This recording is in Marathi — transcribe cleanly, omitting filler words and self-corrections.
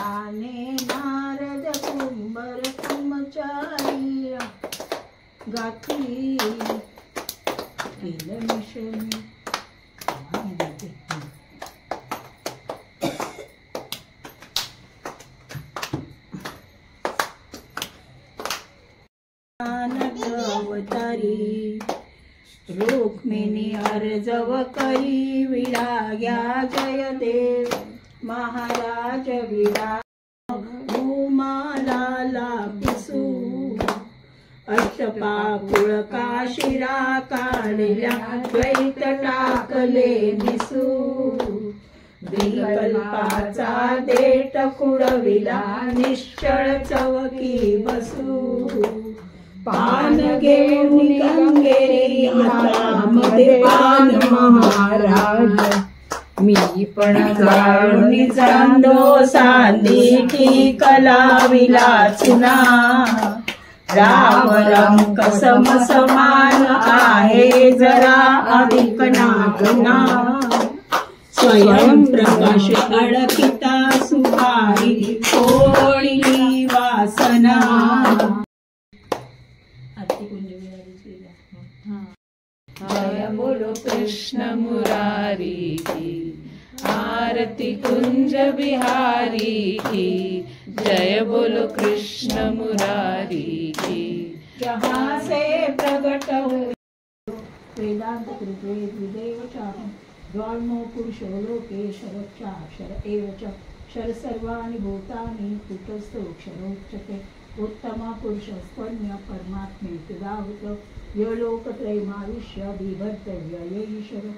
जाने नारद कुंभर कुमचारी गाती केलं मिशन अवतारी रुक्मिणी अर्जव करी विराग्या जय देव महाराज विरा उमाला पिसू अष्टपाकुळ काशिरा काढल्या द्वैत टाकले दिसू विकल्पाचा देठ कुडविला निश्चळ चवकी बसू पान घेऊन गंगेरी हातामध्ये पान महाराज मी पण जाळून चांदो सांदी ठीक लाविला चुना राम रंग सम समान आहे जरा अधिक नागना स्वयं प्रकाश अडकिता सुहारी कोळी वासना जय बोलो कृष्ण मुरारी की आरती कुंज बिहारी की जय बोलो कृष्ण मुरारी की जहाँ से प्रगट हुए वेदांत कृतेद विदेव चाहं द्वार्मो पुरुषो लोकेश्वर चाक्षर एव च क्षर सर्वाणि भूतानि कूटस्थोक्षरोच्यते उत्तम पुरुषस्त्वन्य परमात्मेति दाहुत यो लोकत्रयमाविश्य बिभर्तव्य ईश्वर